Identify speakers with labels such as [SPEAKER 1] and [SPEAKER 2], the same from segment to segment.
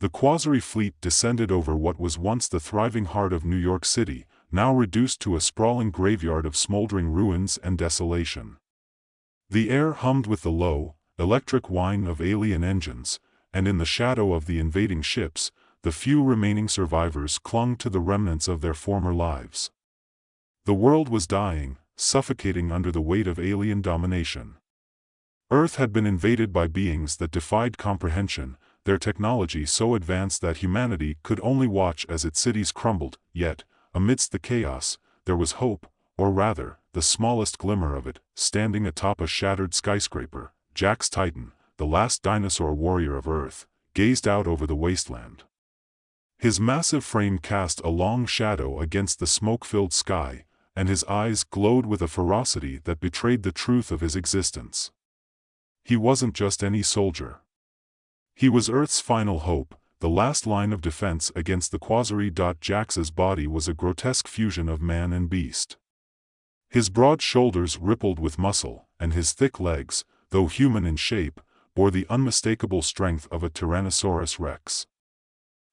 [SPEAKER 1] The Quasari fleet descended over what was once the thriving heart of New York City, now reduced to a sprawling graveyard of smoldering ruins and desolation. The air hummed with the low, electric whine of alien engines, and in the shadow of the invading ships, the few remaining survivors clung to the remnants of their former lives. The world was dying, suffocating under the weight of alien domination. Earth had been invaded by beings that defied comprehension, their technology so advanced that humanity could only watch as its cities crumbled, yet, amidst the chaos, there was hope, or rather, the smallest glimmer of it, standing atop a shattered skyscraper. Jax Titan, the last dinosaur warrior of Earth, gazed out over the wasteland. His massive frame cast a long shadow against the smoke-filled sky, and his eyes glowed with a ferocity that betrayed the truth of his existence. He wasn't just any soldier. He was Earth's final hope, the last line of defense against the Quasari. Jax's body was a grotesque fusion of man and beast. His broad shoulders rippled with muscle, and his thick legs, though human in shape, bore the unmistakable strength of a Tyrannosaurus rex.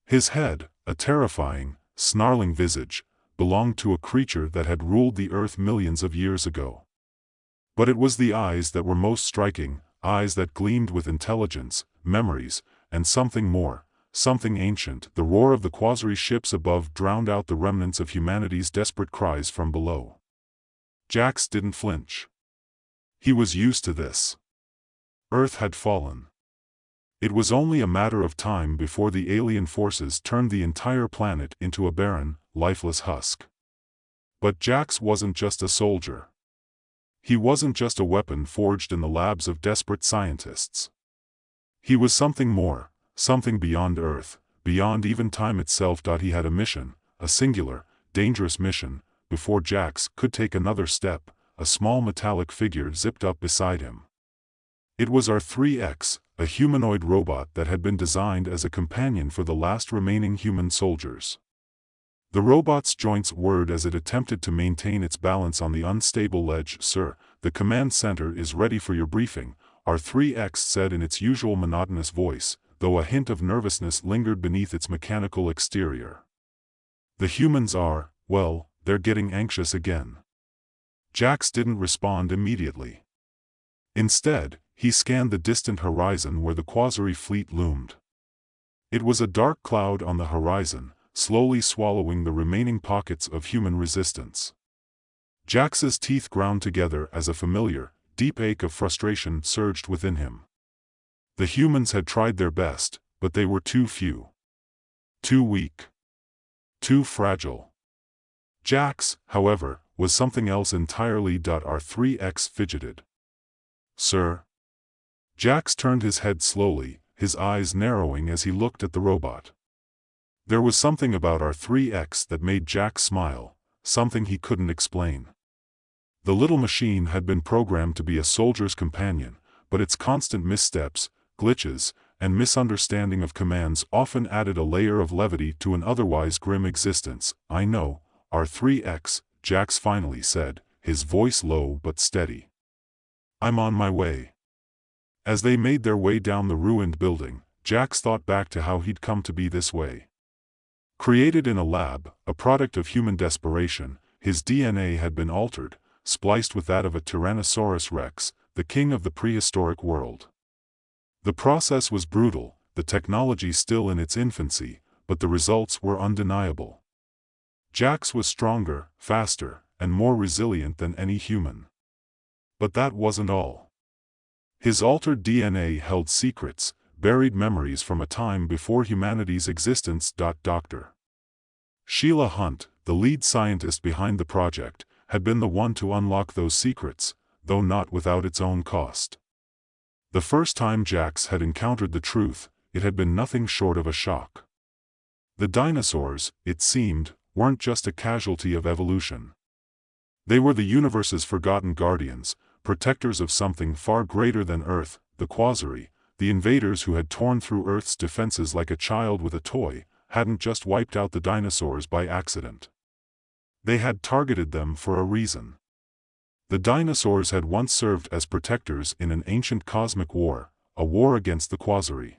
[SPEAKER 1] His head, a terrifying, snarling visage, belonged to a creature that had ruled the Earth millions of years ago. But it was the eyes that were most striking, eyes that gleamed with intelligence, memories, and something more, something ancient. The roar of the Quasari ships above drowned out the remnants of humanity's desperate cries from below. Jax didn't flinch. He was used to this. Earth had fallen. It was only a matter of time before the alien forces turned the entire planet into a barren, lifeless husk. But Jax wasn't just a soldier. He wasn't just a weapon forged in the labs of desperate scientists. He was something more, something beyond Earth, beyond even time itself. He had a mission, a singular, dangerous mission. Before Jax could take another step, a small metallic figure zipped up beside him. It was R3X, a humanoid robot that had been designed as a companion for the last remaining human soldiers. The robot's joints whirred as it attempted to maintain its balance on the unstable ledge. "Sir, the command center is ready for your briefing," R3X said in its usual monotonous voice, though a hint of nervousness lingered beneath its mechanical exterior. "The humans are, well, they're getting anxious again." Jax didn't respond immediately. Instead, he scanned the distant horizon where the Quasari fleet loomed. It was a dark cloud on the horizon, slowly swallowing the remaining pockets of human resistance. Jax's teeth ground together as a familiar, deep ache of frustration surged within him. The humans had tried their best, but they were too few. Too weak. Too fragile. Jax, however, was something else entirely. R3X fidgeted. "Sir?" Jax turned his head slowly, his eyes narrowing as he looked at the robot. There was something about R3X that made Jax smile, something he couldn't explain. The little machine had been programmed to be a soldier's companion, but its constant missteps, glitches, and misunderstanding of commands often added a layer of levity to an otherwise grim existence. "I know, R3X, Jax finally said, his voice low but steady. "I'm on my way." As they made their way down the ruined building, Jax thought back to how he'd come to be this way. Created in a lab, a product of human desperation, his DNA had been altered, spliced with that of a Tyrannosaurus rex, the king of the prehistoric world. The process was brutal, the technology still in its infancy, but the results were undeniable. Jax was stronger, faster, and more resilient than any human. But that wasn't all. His altered DNA held secrets, buried memories from a time before humanity's existence. Dr. Sheila Hunt, the lead scientist behind the project, had been the one to unlock those secrets, though not without its own cost. The first time Jax had encountered the truth, it had been nothing short of a shock. The dinosaurs, it seemed, weren't just a casualty of evolution. They were the universe's forgotten guardians, protectors of something far greater than Earth, the Quasari. The invaders who had torn through Earth's defenses like a child with a toy, hadn't just wiped out the dinosaurs by accident. They had targeted them for a reason. The dinosaurs had once served as protectors in an ancient cosmic war, a war against the Quasari.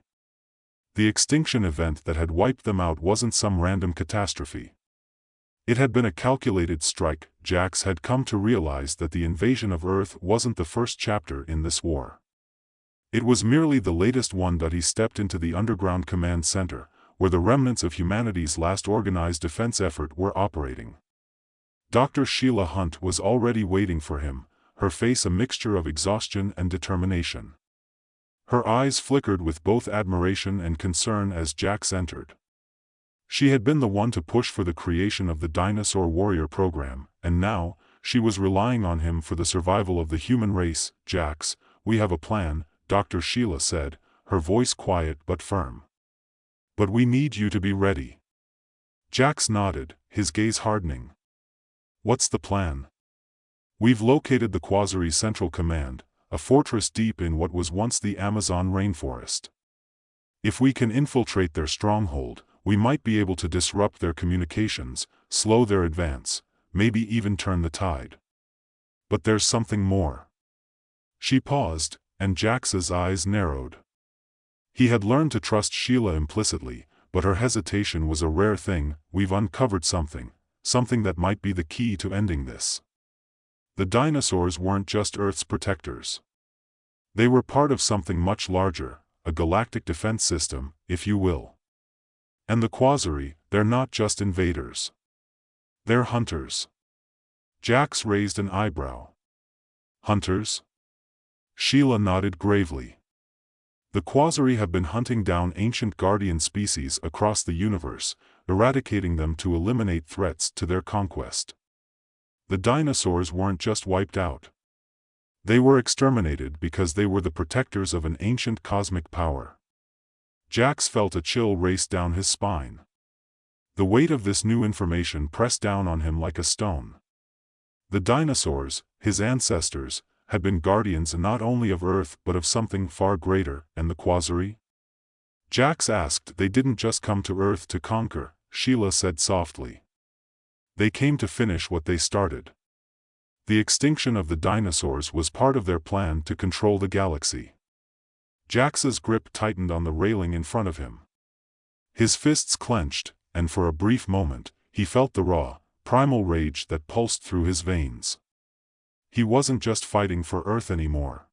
[SPEAKER 1] The extinction event that had wiped them out wasn't some random catastrophe. It had been a calculated strike. Jax had come to realize that the invasion of Earth wasn't the first chapter in this war. It was merely the latest one. He stepped into the underground command center, where the remnants of humanity's last organized defense effort were operating. Dr. Sheila Hunt was already waiting for him, her face a mixture of exhaustion and determination. Her eyes flickered with both admiration and concern as Jax entered. She had been the one to push for the creation of the Dinosaur Warrior program, and now, she was relying on him for the survival of the human race. "Jax, we have a plan," Dr. Sheila said, her voice quiet but firm. "But we need you to be ready." Jax nodded, his gaze hardening. "What's the plan?" "We've located the Quasari Central Command, a fortress deep in what was once the Amazon rainforest. If we can infiltrate their stronghold, we might be able to disrupt their communications, slow their advance, maybe even turn the tide. But there's something more." She paused, and Jax's eyes narrowed. He had learned to trust Sheila implicitly, but her hesitation was a rare thing. "We've uncovered something that might be the key to ending this." The dinosaurs weren't just Earth's protectors. They were part of something much larger, a galactic defense system, if you will. And the Quasari, they're not just invaders. They're hunters. Jax raised an eyebrow. "Hunters?" Sheila nodded gravely. "The Quasari have been hunting down ancient guardian species across the universe, eradicating them to eliminate threats to their conquest. The dinosaurs weren't just wiped out. They were exterminated because they were the protectors of an ancient cosmic power." Jax felt a chill race down his spine. The weight of this new information pressed down on him like a stone. The dinosaurs, his ancestors, had been guardians not only of Earth but of something far greater. And the Quasari? Jax asked. "They didn't just come to Earth to conquer," Sheila said softly. "They came to finish what they started. The extinction of the dinosaurs was part of their plan to control the galaxy." Jax's grip tightened on the railing in front of him. His fists clenched, and for a brief moment, he felt the raw, primal rage that pulsed through his veins. He wasn't just fighting for Earth anymore.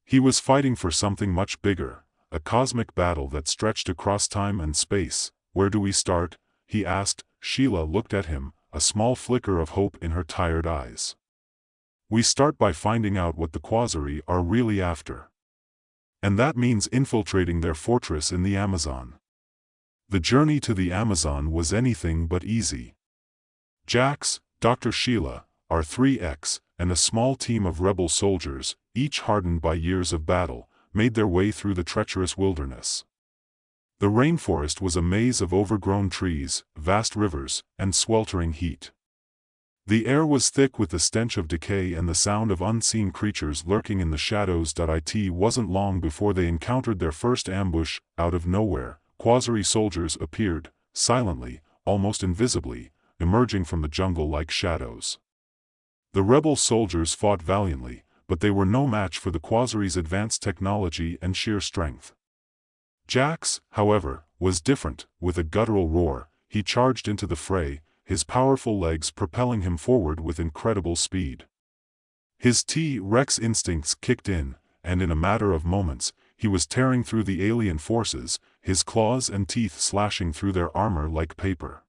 [SPEAKER 1] He was fighting for something much bigger, a cosmic battle that stretched across time and space. "Where do we start?" he asked. Sheila looked at him, a small flicker of hope in her tired eyes. "We start by finding out what the Quasari are really after. And that means infiltrating their fortress in the Amazon." The journey to the Amazon was anything but easy. Jax, Dr. Sheila, our 3X, and a small team of rebel soldiers, each hardened by years of battle, made their way through the treacherous wilderness. The rainforest was a maze of overgrown trees, vast rivers, and sweltering heat. The air was thick with the stench of decay and the sound of unseen creatures lurking in the shadows. It wasn't long before they encountered their first ambush. Out of nowhere, Quasari soldiers appeared, silently, almost invisibly, emerging from the jungle like shadows. The rebel soldiers fought valiantly, but they were no match for the Quasari's advanced technology and sheer strength. Jax, however, was different. With a guttural roar, he charged into the fray, his powerful legs propelling him forward with incredible speed. His T-Rex instincts kicked in, and in a matter of moments, he was tearing through the alien forces, his claws and teeth slashing through their armor like paper.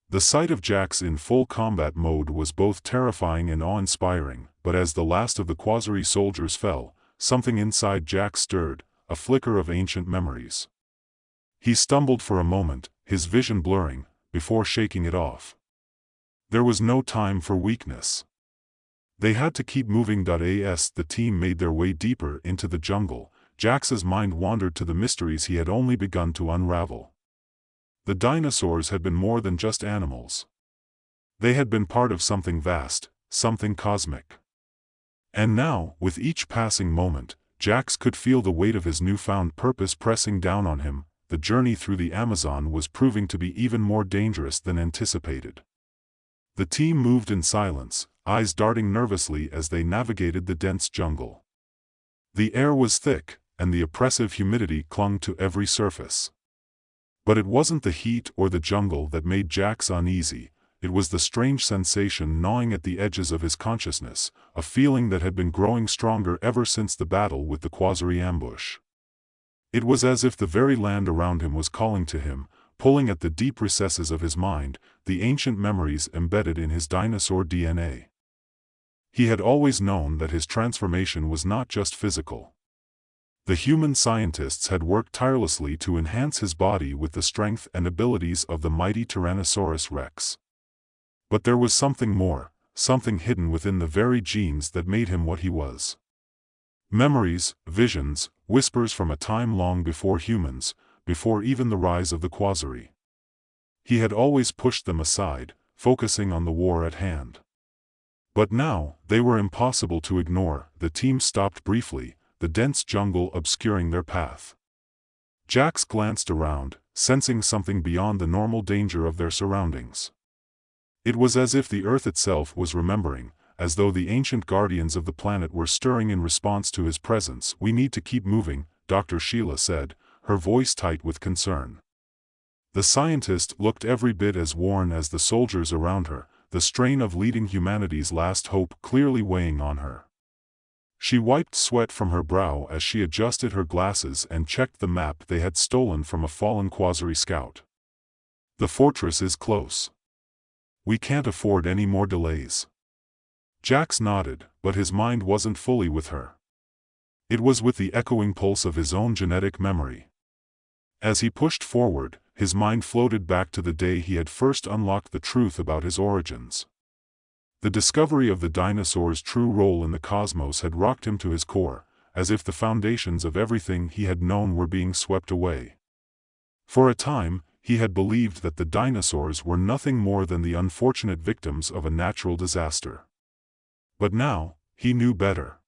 [SPEAKER 1] The sight of Jax in full combat mode was both terrifying and awe-inspiring, but as the last of the Quasari soldiers fell, something inside Jax stirred, a flicker of ancient memories. He stumbled for a moment, his vision blurring, before shaking it off. There was no time for weakness. They had to keep moving. As the team made their way deeper into the jungle, Jax's mind wandered to the mysteries he had only begun to unravel. The dinosaurs had been more than just animals. They had been part of something vast, something cosmic. And now, with each passing moment, Jax could feel the weight of his newfound purpose pressing down on him. The journey through the Amazon was proving to be even more dangerous than anticipated. The team moved in silence, eyes darting nervously as they navigated the dense jungle. The air was thick, and the oppressive humidity clung to every surface. But it wasn't the heat or the jungle that made Jax uneasy, it was the strange sensation gnawing at the edges of his consciousness, a feeling that had been growing stronger ever since the battle with the Quasari ambush. It was as if the very land around him was calling to him, pulling at the deep recesses of his mind, the ancient memories embedded in his dinosaur DNA. He had always known that his transformation was not just physical. The human scientists had worked tirelessly to enhance his body with the strength and abilities of the mighty Tyrannosaurus Rex. But there was something more, something hidden within the very genes that made him what he was. Memories, visions, whispers from a time long before humans, before even the rise of the Quasari. He had always pushed them aside, focusing on the war at hand. But now, they were impossible to ignore. The team stopped briefly, the dense jungle obscuring their path. Jax glanced around, sensing something beyond the normal danger of their surroundings. It was as if the Earth itself was remembering, as though the ancient guardians of the planet were stirring in response to his presence. "We need to keep moving," Dr. Sheila said, her voice tight with concern. The scientist looked every bit as worn as the soldiers around her, the strain of leading humanity's last hope clearly weighing on her. She wiped sweat from her brow as she adjusted her glasses and checked the map they had stolen from a fallen Quasari scout. "The fortress is close. We can't afford any more delays." Jax nodded, but his mind wasn't fully with her. It was with the echoing pulse of his own genetic memory. As he pushed forward, his mind floated back to the day he had first unlocked the truth about his origins. The discovery of the dinosaur's true role in the cosmos had rocked him to his core, as if the foundations of everything he had known were being swept away. For a time, he had believed that the dinosaurs were nothing more than the unfortunate victims of a natural disaster. But now, he knew better.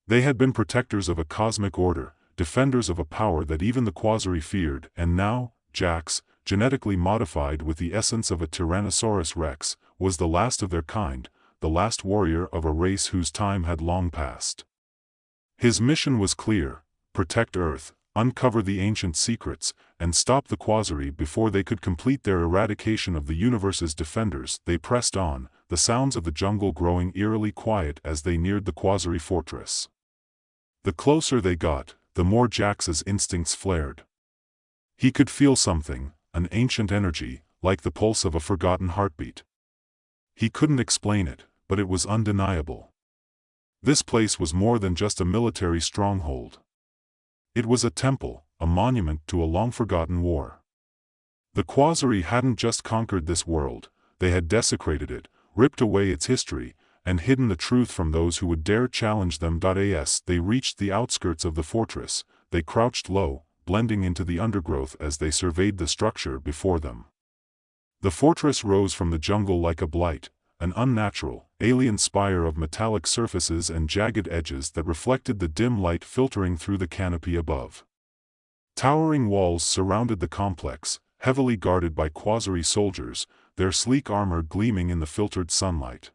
[SPEAKER 1] They had been protectors of a cosmic order, defenders of a power that even the Quasari feared, and now, Jax, genetically modified with the essence of a Tyrannosaurus Rex, was the last of their kind, the last warrior of a race whose time had long passed. His mission was clear: protect Earth, uncover the ancient secrets, and stop the Quasari before they could complete their eradication of the universe's defenders. They pressed on, the sounds of the jungle growing eerily quiet as they neared the Quasari fortress. The closer they got, the more Jax's instincts flared. He could feel something, an ancient energy, like the pulse of a forgotten heartbeat. He couldn't explain it, but it was undeniable. This place was more than just a military stronghold. It was a temple, a monument to a long-forgotten war. The Quasari hadn't just conquered this world, they had desecrated it, ripped away its history, and hidden the truth from those who would dare challenge them. As they reached the outskirts of the fortress, they crouched low, blending into the undergrowth as they surveyed the structure before them. The fortress rose from the jungle like a blight, an unnatural, alien spire of metallic surfaces and jagged edges that reflected the dim light filtering through the canopy above. Towering walls surrounded the complex, heavily guarded by Quasari soldiers, their sleek armor gleaming in the filtered sunlight.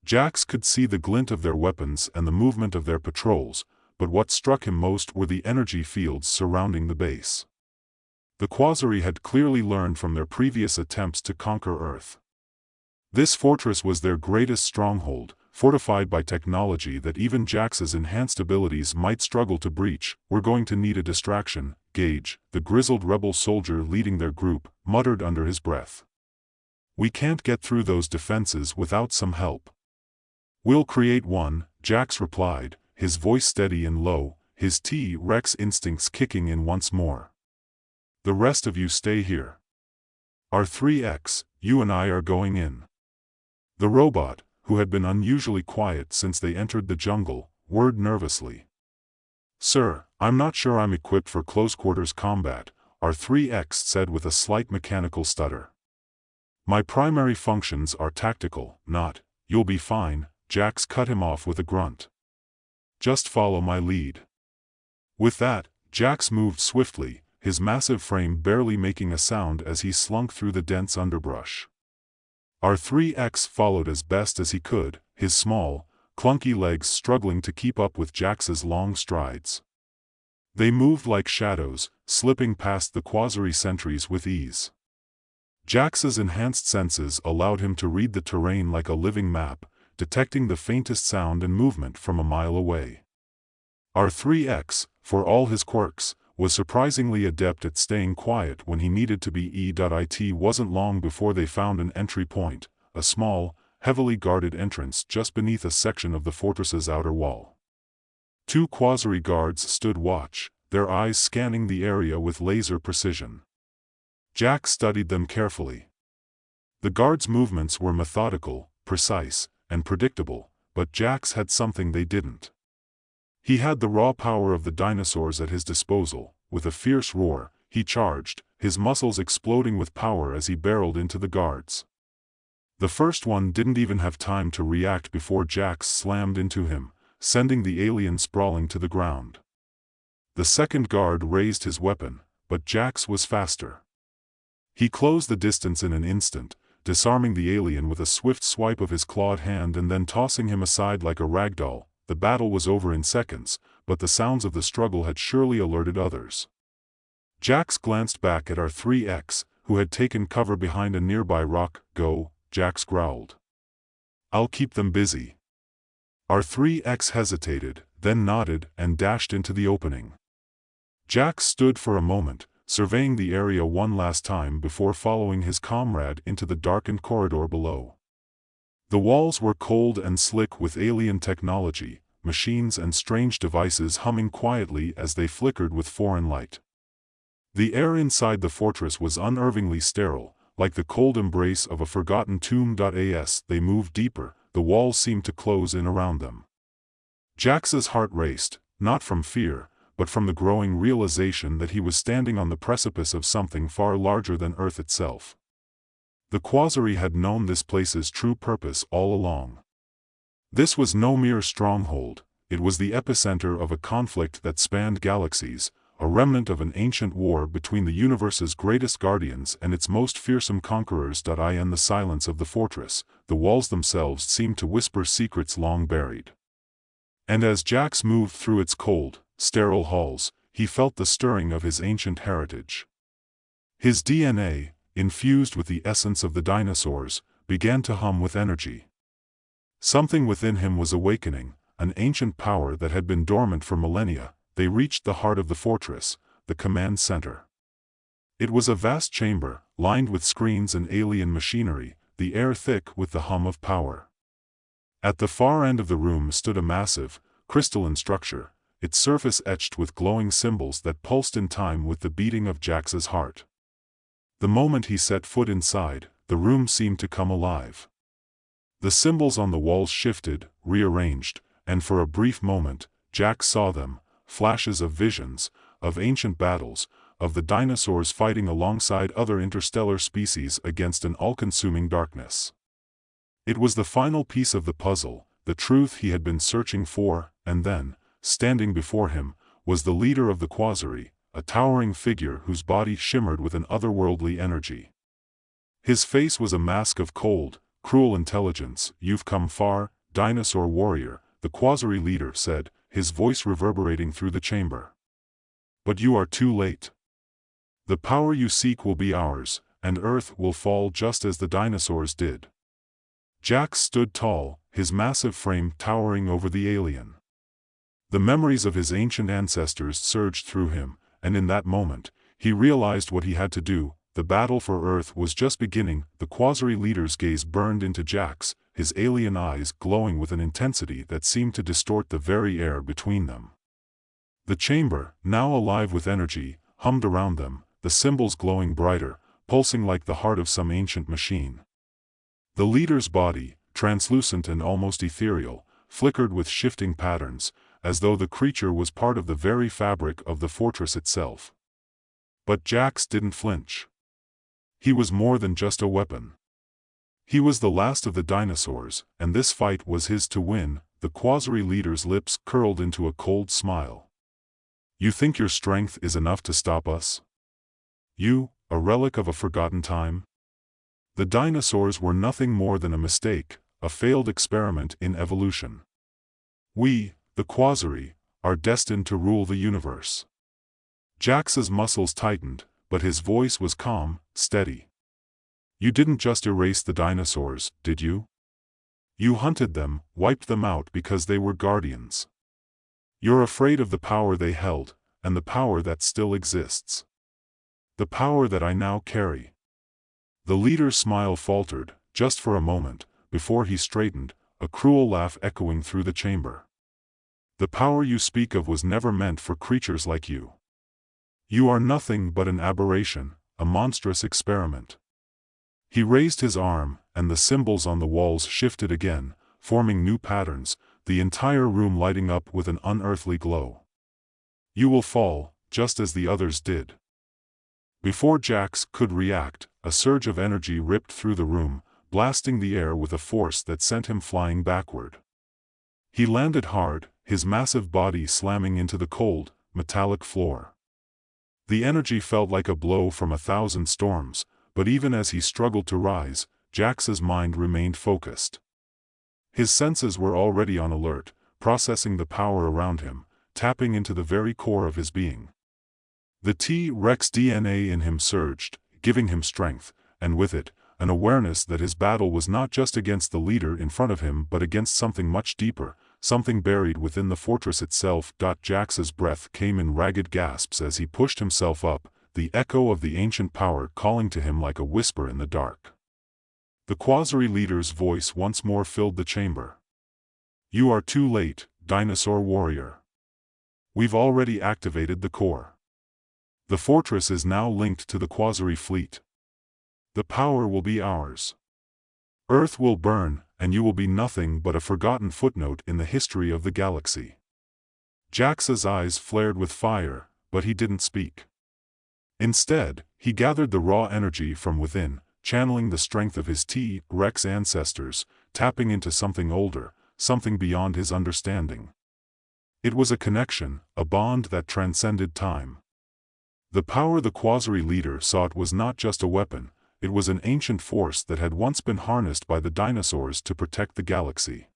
[SPEAKER 1] Jax could see the glint of their weapons and the movement of their patrols, but what struck him most were the energy fields surrounding the base. The Quasari had clearly learned from their previous attempts to conquer Earth. This fortress was their greatest stronghold, fortified by technology that even Jax's enhanced abilities might struggle to breach. "We're going to need a distraction," Gage, the grizzled rebel soldier leading their group, muttered under his breath. "We can't get through those defenses without some help." "We'll create one," Jax replied, his voice steady and low, his T-Rex instincts kicking in once more. "The rest of you stay here. R3X, you and I are going in." The robot, who had been unusually quiet since they entered the jungle, whirred nervously. "Sir, I'm not sure I'm equipped for close-quarters combat," R3X said with a slight mechanical stutter. "My primary functions are tactical, not—" "You'll be fine," Jax cut him off with a grunt. "Just follow my lead." With that, Jax moved swiftly, his massive frame barely making a sound as he slunk through the dense underbrush. R3X followed as best as he could, his small, clunky legs struggling to keep up with Jax's long strides. They moved like shadows, slipping past the quasari sentries with ease. Jax's enhanced senses allowed him to read the terrain like a living map, detecting the faintest sound and movement from a mile away. R3X, for all his quirks, was surprisingly adept at staying quiet when he needed to be. It wasn't long before they found an entry point, a small, heavily guarded entrance just beneath a section of the fortress's outer wall. 2 quasari guards stood watch, their eyes scanning the area with laser precision. Jax studied them carefully. The guards' movements were methodical, precise, and predictable, but Jax had something they didn't. He had the raw power of the dinosaurs at his disposal. With a fierce roar, he charged, his muscles exploding with power as he barreled into the guards. The first one didn't even have time to react before Jax slammed into him, sending the alien sprawling to the ground. The second guard raised his weapon, but Jax was faster. He closed the distance in an instant, disarming the alien with a swift swipe of his clawed hand and then tossing him aside like a ragdoll. The battle was over in seconds, but the sounds of the struggle had surely alerted others. Jax glanced back at R3X, who had taken cover behind a nearby rock. "Go," Jax growled. "I'll keep them busy." R3X hesitated, then nodded and dashed into the opening. Jax stood for a moment, surveying the area one last time before following his comrade into the darkened corridor below. The walls were cold and slick with alien technology, machines and strange devices humming quietly as they flickered with foreign light. The air inside the fortress was unnervingly sterile, like the cold embrace of a forgotten tomb. As they moved deeper, the walls seemed to close in around them. Jax's heart raced, not from fear, but from the growing realization that he was standing on the precipice of something far larger than Earth itself. The quasari had known this place's true purpose all along. This was no mere stronghold, it was the epicenter of a conflict that spanned galaxies, a remnant of an ancient war between the universe's greatest guardians and its most fearsome conquerors. In the silence of the fortress, the walls themselves seemed to whisper secrets long buried. And as Jax moved through its cold, sterile halls, he felt the stirring of his ancient heritage. His DNA, infused with the essence of the dinosaurs, began to hum with energy. Something within him was awakening, an ancient power that had been dormant for millennia. They reached the heart of the fortress, the command center. It was a vast chamber, lined with screens and alien machinery, the air thick with the hum of power. At the far end of the room stood a massive, crystalline structure, its surface etched with glowing symbols that pulsed in time with the beating of Jax's heart. The moment he set foot inside, the room seemed to come alive. The symbols on the walls shifted, rearranged, and for a brief moment, Jax saw them, flashes of visions, of ancient battles, of the dinosaurs fighting alongside other interstellar species against an all-consuming darkness. It was the final piece of the puzzle, the truth he had been searching for, and then, standing before him, was the leader of the quasari, a towering figure whose body shimmered with an otherworldly energy. His face was a mask of cold, cruel intelligence. "You've come far, dinosaur warrior," the quasari leader said, his voice reverberating through the chamber. "But you are too late. The power you seek will be ours, and Earth will fall just as the dinosaurs did." Jax stood tall, his massive frame towering over the alien. The memories of his ancient ancestors surged through him, and in that moment, he realized what he had to do. The battle for Earth was just beginning. The quasari leader's gaze burned into Jax, his alien eyes glowing with an intensity that seemed to distort the very air between them. The chamber, now alive with energy, hummed around them, the symbols glowing brighter, pulsing like the heart of some ancient machine. The leader's body, translucent and almost ethereal, flickered with shifting patterns, as though the creature was part of the very fabric of the fortress itself. But Jax didn't flinch. He was more than just a weapon. He was the last of the dinosaurs, and this fight was his to win. The quasari leader's lips curled into a cold smile. "You think your strength is enough to stop us? You, a relic of a forgotten time? The dinosaurs were nothing more than a mistake, a failed experiment in evolution. We, the quasari, are destined to rule the universe." Jax's muscles tightened, but his voice was calm, steady. You didn't just erase the dinosaurs, did you? You hunted them, wiped them out because they were guardians. You're afraid of the power they held, and the power that still exists. The power that I now carry. The leader's smile faltered, just for a moment, before he straightened, a cruel laugh echoing through the chamber. The power you speak of was never meant for creatures like you. You are nothing but an aberration, a monstrous experiment. He raised his arm, and the symbols on the walls shifted again, forming new patterns, the entire room lighting up with an unearthly glow. You will fall, just as the others did. Before Jax could react, a surge of energy ripped through the room, blasting the air with a force that sent him flying backward. He landed hard, his massive body slamming into the cold, metallic floor. The energy felt like a blow from 1,000 storms, but even as he struggled to rise, Jax's mind remained focused. His senses were already on alert, processing the power around him, tapping into the very core of his being. The T-Rex DNA in him surged, giving him strength, and with it, an awareness that his battle was not just against the leader in front of him but against something much deeper, something buried within the fortress itself. Jax's breath came in ragged gasps as he pushed himself up, the echo of the ancient power calling to him like a whisper in the dark. The Quasari leader's voice once more filled the chamber. You are too late, dinosaur warrior. We've already activated the core. The fortress is now linked to the Quasari fleet. The power will be ours. Earth will burn, and you will be nothing but a forgotten footnote in the history of the galaxy. Jax's eyes flared with fire, but he didn't speak. Instead, he gathered the raw energy from within, channeling the strength of his T-Rex ancestors, tapping into something older, something beyond his understanding. It was a connection, a bond that transcended time. The power the Quasari leader sought was not just a weapon, it was an ancient force that had once been harnessed by the dinosaurs to protect the galaxy.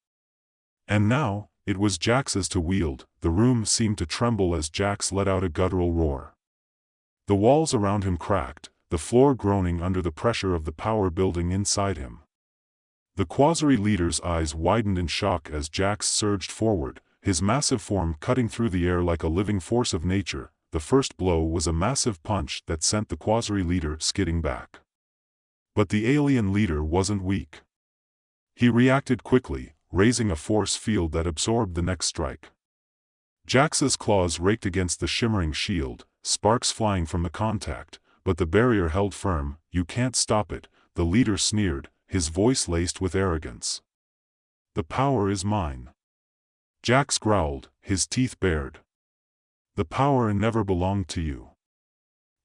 [SPEAKER 1] And now, it was Jax's to wield. The room seemed to tremble as Jax let out a guttural roar. The walls around him cracked, the floor groaning under the pressure of the power building inside him. The Quasari leader's eyes widened in shock as Jax surged forward, his massive form cutting through the air like a living force of nature. The first blow was a massive punch that sent the Quasari leader skidding back. But the alien leader wasn't weak. He reacted quickly, raising a force field that absorbed the next strike. Jax's claws raked against the shimmering shield, sparks flying from the contact, but the barrier held firm. You can't stop it, the leader sneered, his voice laced with arrogance. The power is mine. Jax growled, his teeth bared. The power never belonged to you.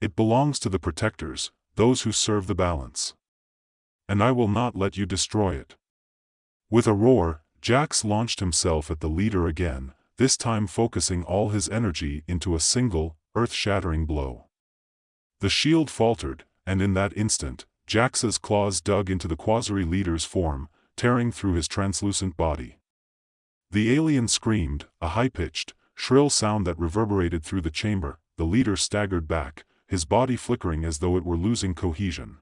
[SPEAKER 1] It belongs to the protectors, those who serve the balance. And I will not let you destroy it. With a roar, Jax launched himself at the leader again, this time focusing all his energy into a single, earth-shattering blow. The shield faltered, and in that instant, Jax's claws dug into the Quasari leader's form, tearing through his translucent body. The alien screamed, a high-pitched, shrill sound that reverberated through the chamber. The leader staggered back, his body flickering as though it were losing cohesion.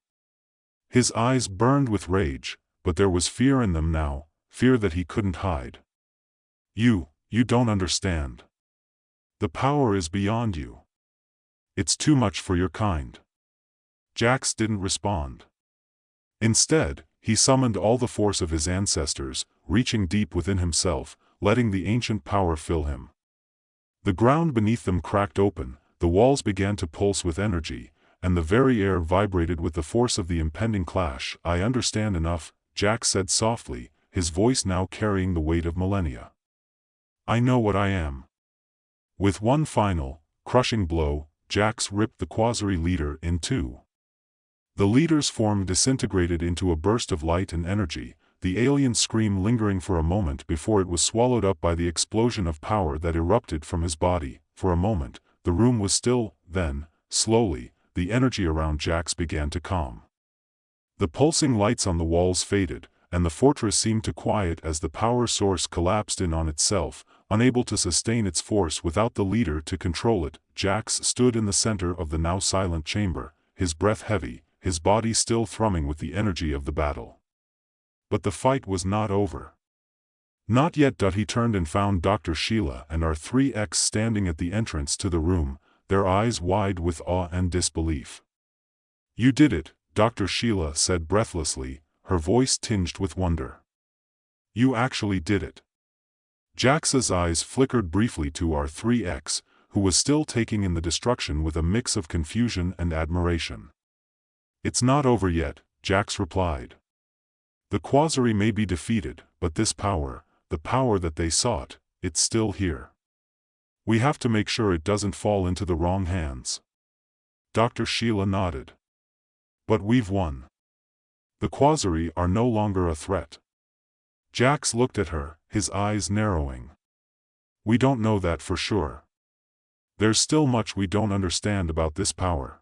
[SPEAKER 1] His eyes burned with rage, but there was fear in them now, fear that he couldn't hide. You don't understand. The power is beyond you. It's too much for your kind. Jax didn't respond. Instead, he summoned all the force of his ancestors, reaching deep within himself, letting the ancient power fill him. The ground beneath them cracked open, the walls began to pulse with energy, and the very air vibrated with the force of the impending clash. I understand enough, Jax said softly, his voice now carrying the weight of millennia. I know what I am. With one final, crushing blow, Jax ripped the Quasari leader in two. The leader's form disintegrated into a burst of light and energy, the alien scream lingering for a moment before it was swallowed up by the explosion of power that erupted from his body. For a moment, the room was still, then, slowly, the energy around Jax began to calm. The pulsing lights on the walls faded, and the fortress seemed to quiet as the power source collapsed in on itself, unable to sustain its force without the leader to control it. Jax stood in the center of the now silent chamber, his breath heavy, his body still thrumming with the energy of the battle. But the fight was not over. Not yet. He turned and found Dr. Sheila and our 3X standing at the entrance to the room, their eyes wide with awe and disbelief. "You did it," Dr. Sheila said breathlessly, her voice tinged with wonder. "You actually did it." Jax's eyes flickered briefly to our 3X, who was still taking in the destruction with a mix of confusion and admiration. "It's not over yet," Jax replied. "The Quasari may be defeated, but this power, the power that they sought, it's still here. We have to make sure it doesn't fall into the wrong hands." Dr. Sheila nodded. "But we've won. The Quasari are no longer a threat." Jax looked at her, his eyes narrowing. "We don't know that for sure. There's still much we don't understand about this power.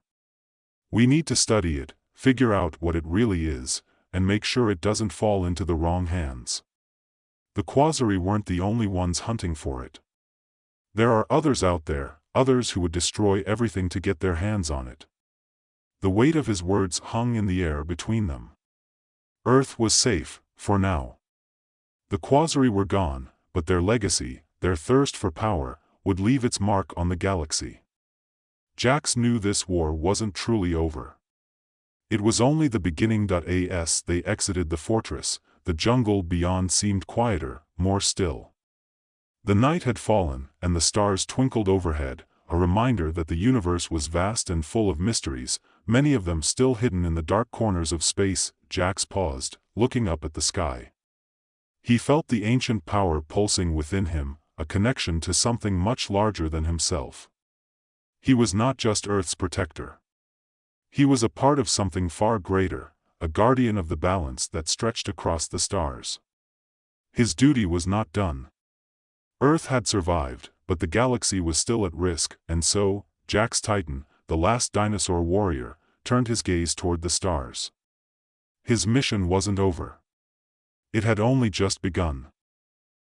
[SPEAKER 1] We need to study it, figure out what it really is, and make sure it doesn't fall into the wrong hands. The Quasari weren't the only ones hunting for it. There are others out there, others who would destroy everything to get their hands on it." The weight of his words hung in the air between them. Earth was safe, for now. The Quasari were gone, but their legacy, their thirst for power, would leave its mark on the galaxy. Jax knew this war wasn't truly over. It was only the beginning. As they exited the fortress, the jungle beyond seemed quieter, more still. The night had fallen, and the stars twinkled overhead, a reminder that the universe was vast and full of mysteries, many of them still hidden in the dark corners of space. Jax paused, looking up at the sky. He felt the ancient power pulsing within him, a connection to something much larger than himself. He was not just Earth's protector. He was a part of something far greater, a guardian of the balance that stretched across the stars. His duty was not done. Earth had survived, but the galaxy was still at risk, and so, Jax Titan, the last dinosaur warrior, turned his gaze toward the stars. His mission wasn't over. It had only just begun.